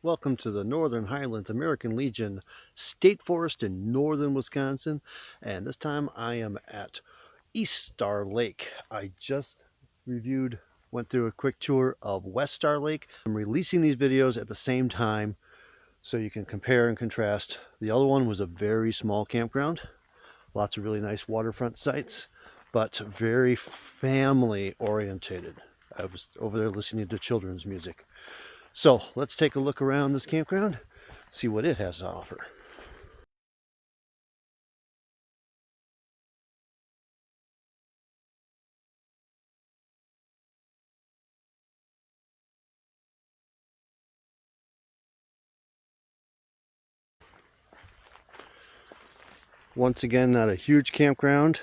Welcome to the Northern Highlands American Legion State Forest in northern Wisconsin. And this time I am at East Star Lake. I just went through a quick tour of West Star Lake. I'm releasing these videos at the same time so you can compare and contrast. The other one was a very small campground. Lots of really nice waterfront sites, but very family orientated. I was over there listening to children's music. So let's take a look around this campground, see what it has to offer. Once again, not a huge campground.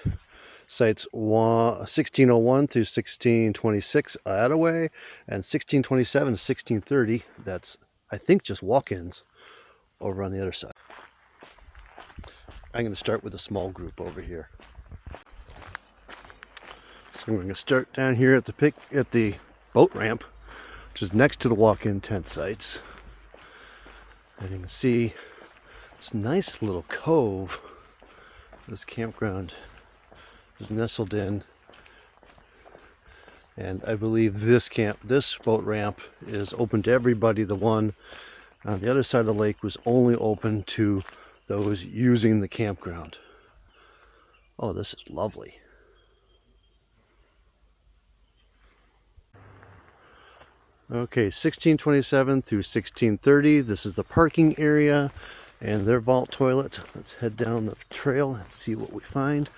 Sites 1601 through 1626 Attaway and 1627 to 1630. That's, I think, just walk-ins over on the other side. I'm going to start with a small group over here. So we're going to start down here at the boat ramp, which is next to the walk-in tent sites. And you can see this nice little cove this campground is nestled in. And I believe this boat ramp is open to everybody. The one on the other side of the lake was only open to those using the campground. Oh, this is lovely. Okay, 1627 through 1630. This is the parking area and their vault toilet. Let's head down the trail and see what we find.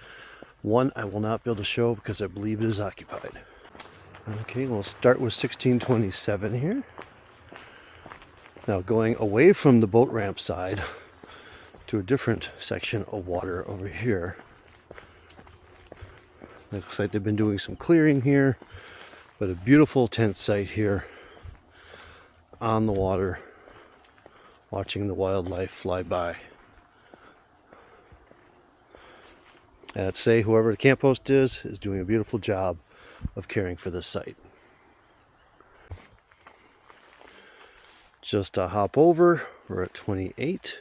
One I will not be able to show because I believe it is occupied. Okay, we'll start with 1627 here. Now going away from the boat ramp side to a different section of water over here. Looks like they've been doing some clearing here, but a beautiful tent site here on the water, watching the wildlife fly by. And I'd say whoever the camp host is doing a beautiful job of caring for this site. Just a hop over, we're at 28.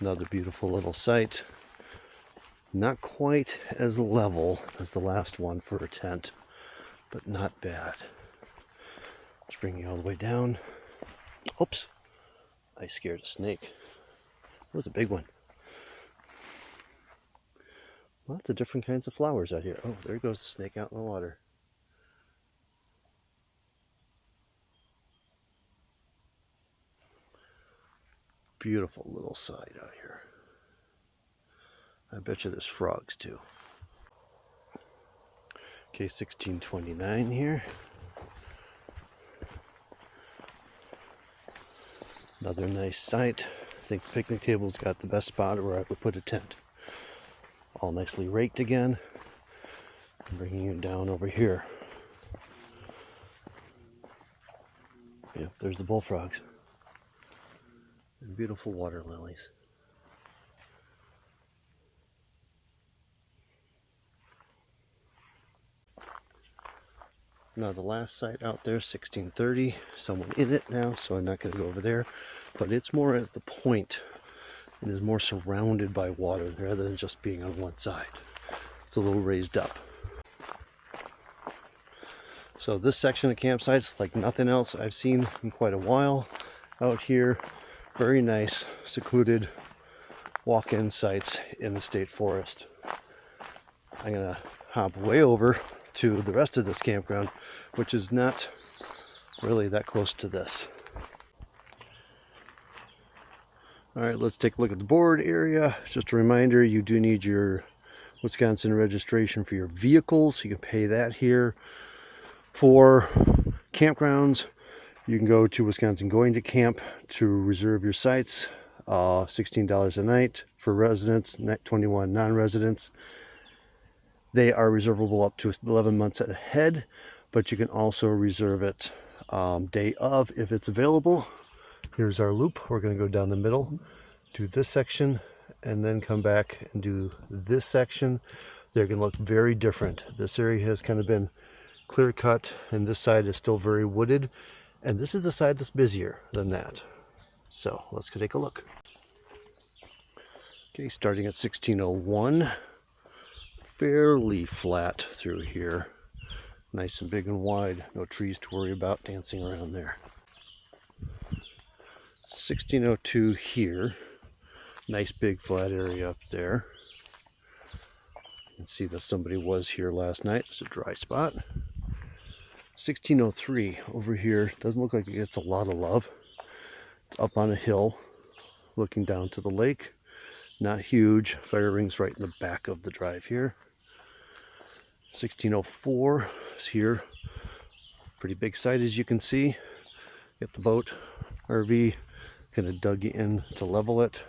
Another beautiful little site. Not quite as level as the last one for a tent, but not bad. Let's bring you all the way down. Oops, I scared a snake. That was a big one. Lots of different kinds of flowers out here. Oh, there goes the snake out in the water. Beautiful little site out here. I bet you there's frogs too. Okay, 1629 here. Another nice site. I think the picnic table's got the best spot where I could put a tent. All nicely raked again. I'm bringing you down over here. Yep, there's the bullfrogs. And beautiful water lilies. Now the last site out there, 1630, someone in it now, so I'm not going to go over there. But it's more at the point. It is more surrounded by water rather than just being on one side. It's a little raised up. So this section of campsites, like nothing else I've seen in quite a while out here. Very nice, secluded walk-in sites in the state forest. I'm going to hop way over to the rest of this campground, which is not really that close to this. All right, let's take a look at the board area. Just a reminder, you do need your Wisconsin registration for your vehicles. You can pay that here. For campgrounds, you can go to Wisconsin Going to Camp to reserve your sites. $16 a night for residents, $21 non-residents. They are reservable up to 11 months ahead, but you can also reserve it day of if it's available. Here's our loop. We're going to go down the middle, do this section, and then come back and do this section. they're going to look very different. This area has kind of been clear cut, and this side is still very wooded, and this is the side that's busier than that. So let's take a look. Okay, starting at 1601, fairly flat through here. Nice and big and wide, no trees to worry about dancing around there. 1602 here, nice big flat area up there. You can see that somebody was here last night. It's a dry spot. 1603 over here, doesn't look like it gets a lot of love. It's up on a hill looking down to the lake. Not huge. Fire rings right in the back of the drive here. 1604 is here. Pretty big site, as you can see. Get the boat, RV, kind of dug in to level it.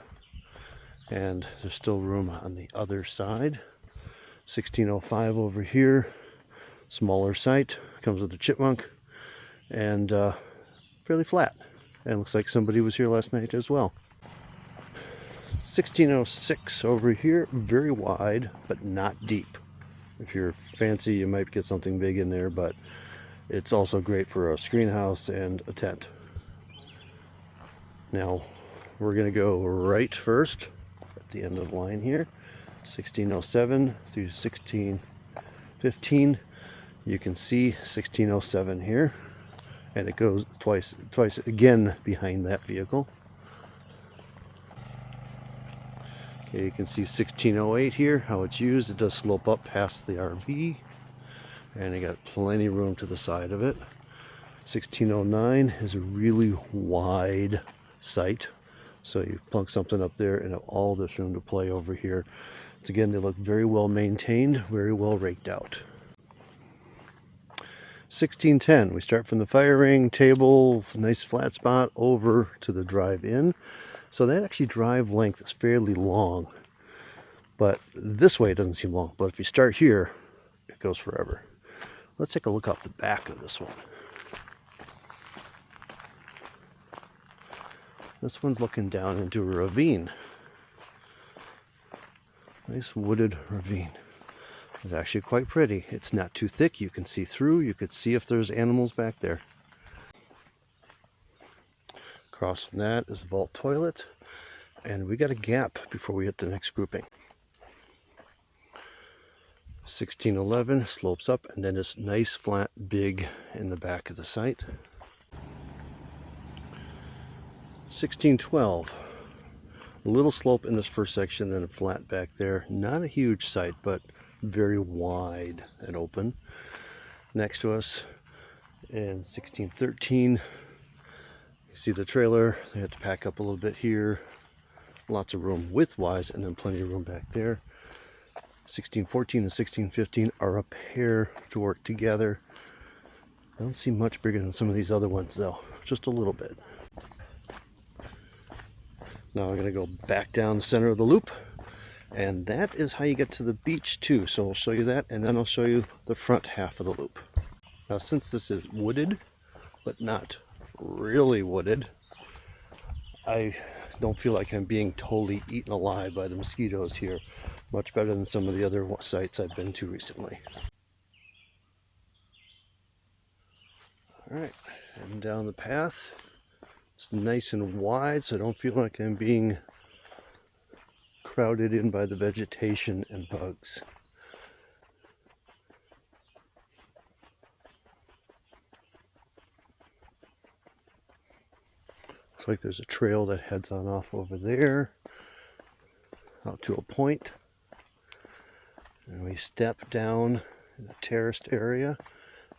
And there's still room on the other side. 1605 over here. Smaller site. Comes with a chipmunk. And fairly flat. And looks like somebody was here last night as well. 1606 over here. Very wide, but not deep. If you're fancy, you might get something big in there, but it's also great for a screen house and a tent. Now, we're going to go right first at the end of the line here. 1607 through 1615. You can see 1607 here, and it goes twice again behind that vehicle. Okay, you can see 1608 here, how it's used. It does slope up past the RV, and it got plenty of room to the side of it. 1609 is a really wide site, so you plunk something up there and have all this room to play over here. So again, they look very well maintained, very well raked out. 1610, we start from the fire ring, table, nice flat spot over to the drive-in. So that actually drive length is fairly long, but this way it doesn't seem long. But if you start here, it goes forever. Let's take a look off the back of this one. This one's looking down into a ravine. Nice wooded ravine. It's actually quite pretty. It's not too thick. You can see through. You could see if there's animals back there. Across from that is a vault toilet. And we got a gap before we hit the next grouping. 1611 slopes up, and then it's nice, flat, big in the back of the site. 1612. A little slope in this first section, then a flat back there. Not a huge site, but very wide and open. Next to us in 1613, you see the trailer. They had to pack up a little bit here. Lots of room width-wise, and then plenty of room back there. 1614 and 1615 are a pair to work together. Don't seem much bigger than some of these other ones, though. Just a little bit. Now I'm going to go back down the center of the loop, and that is how you get to the beach too. So I'll show you that, and then I'll show you the front half of the loop. Now, since this is wooded, but not really wooded, I don't feel like I'm being totally eaten alive by the mosquitoes here. Much better than some of the other sites I've been to recently. All right, heading down the path. It's nice and wide, so I don't feel like I'm being crowded in by the vegetation and bugs. Looks like there's a trail that heads on off over there, out to a point. And we step down in a terraced area,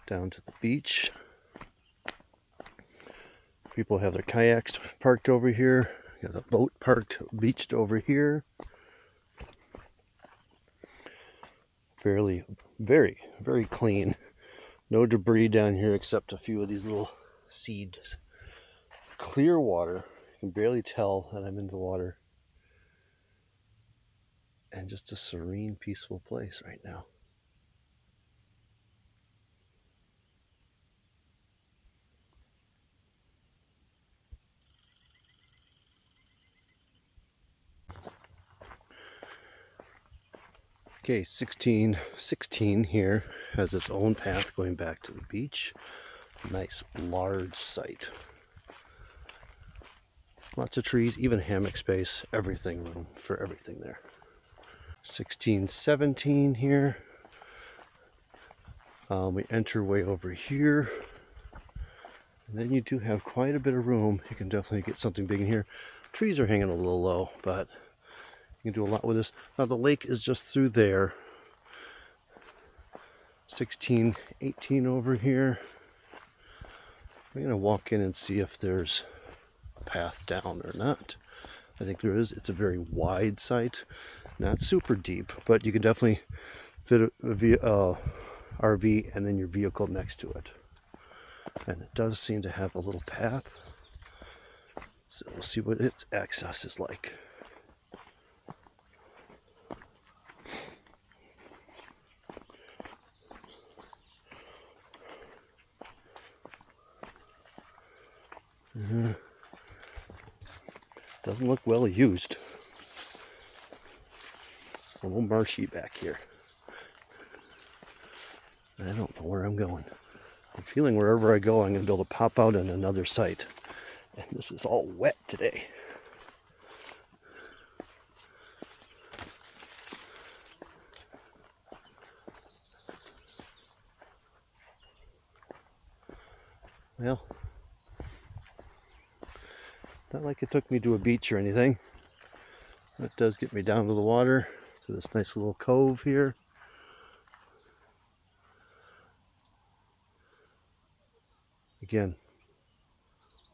down to the beach. People have their kayaks parked over here. Got a boat parked, beached over here. Very, very clean. No debris down here except a few of these little seeds. Clear water. You can barely tell that I'm in the water. And just a serene, peaceful place right now. Okay, 1616 here has its own path going back to the beach. Nice large site. Lots of trees, even hammock space, everything, room for everything there. 1617 here. We enter way over here. And then you do have quite a bit of room. You can definitely get something big in here. Trees are hanging a little low, but you can do a lot with this. Now the lake is just through there. 1618 over here. We're going to walk in and see if there's a path down or not. I think there is. It's a very wide site, not super deep, but you can definitely fit a RV and then your vehicle next to it. And it does seem to have a little path. So we'll see what its access is like. Doesn't look well used. It's a little marshy back here. I don't know where I'm going. I'm feeling wherever I go, I'm going to be able to pop out in another site. And this is all wet today. Well, not like it took me to a beach or anything. It does get me down to the water, to this nice little cove here. Again,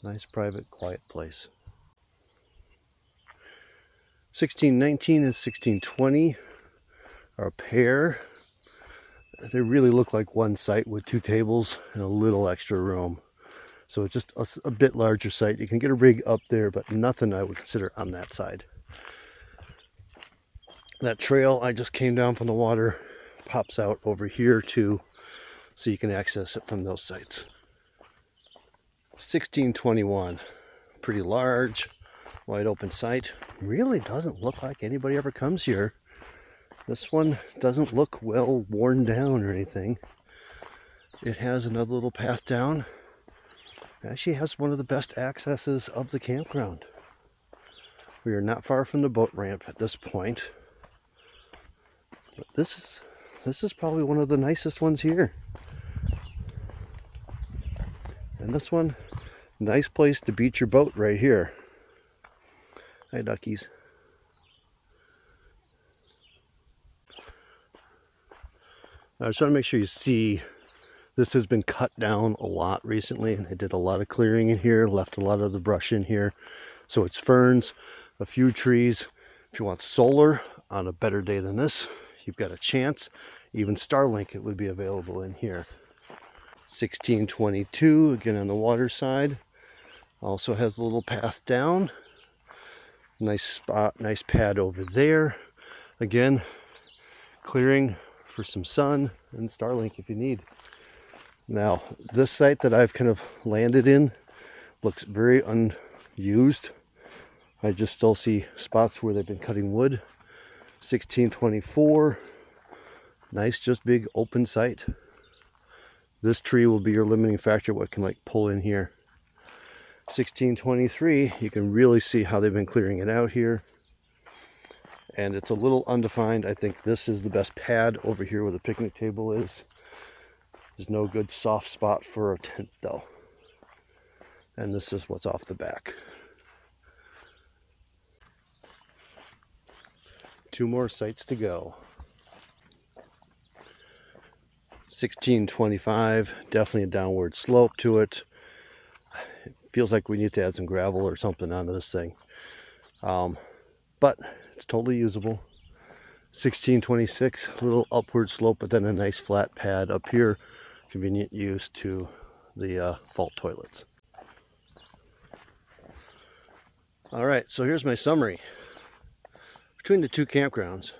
nice private quiet place. 1619 and 1620 are a pair. They really look like one site with two tables and a little extra room. So it's just a bit larger site. You can get a rig up there, but nothing I would consider on that side. That trail I just came down from the water pops out over here too, so you can access it from those sites. 1621, pretty large, wide open site. Really doesn't look like anybody ever comes here. This one doesn't look well worn down or anything. It has another little path down. It actually has one of the best accesses of the campground. We are not far from the boat ramp at this point. But this is probably one of the nicest ones here. And this one, nice place to beach your boat right here. Hi, duckies. I just want to make sure you see this has been cut down a lot recently, and I did a lot of clearing in here, left a lot of the brush in here. So it's ferns, a few trees. If you want solar on a better day than this, you've got a chance. Even Starlink, it would be available in here. 1622, again on the water side. Also has a little path down. Nice spot, nice pad over there. Again, clearing for some sun and Starlink if you need. Now, this site that I've kind of landed in looks very unused. I just still see spots where they've been cutting wood. 1624, nice, just big open site. This tree will be your limiting factor, what can like pull in here. 1623, you can really see how they've been clearing it out here. And it's a little undefined. I think this is the best pad over here where the picnic table is. There's no good soft spot for a tent though. And this is what's off the back. 2 more sites to go. 1625, definitely a downward slope to it. It feels like we need to add some gravel or something onto this thing. But it's totally usable. 1626, a little upward slope, but then a nice flat pad up here. Convenient use to the vault toilets. All right, so here's my summary. Between the 2 campgrounds,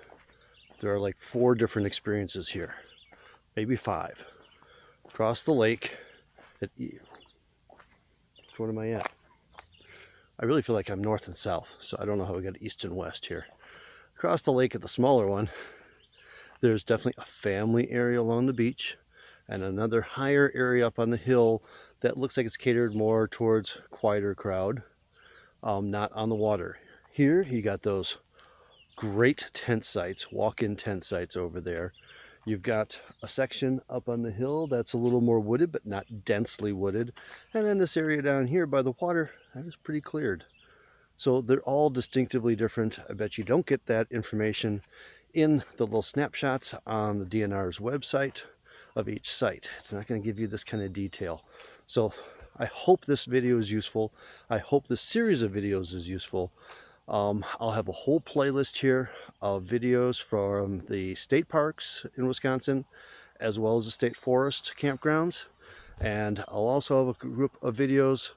there are like 4 different experiences here. Maybe 5. Across the lake, which one am I at? I really feel like I'm north and south, so I don't know how we got east and west here. Across the lake at the smaller one, There's definitely a family area along the beach and another higher area up on the hill that looks like it's catered more towards quieter crowd, not on the water. Here you got those great tent sites, walk-in tent sites over there. You've got a section up on the hill that's a little more wooded, but not densely wooded. And then this area down here by the water, that is pretty cleared. So they're all distinctively different. I bet you don't get that information in the little snapshots on the DNR's website of each site. It's not going to give you this kind of detail. So I hope this video is useful. I hope this series of videos is useful. I'll have a whole playlist here of videos from the state parks in Wisconsin, as well as the state forest campgrounds. And I'll also have a group of videos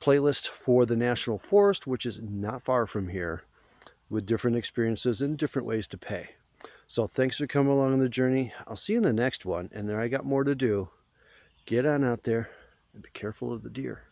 playlist for the national forest, which is not far from here, with different experiences and different ways to pay. So thanks for coming along on the journey. I'll see you in the next one, and there I got more to do. Get on out there and be careful of the deer.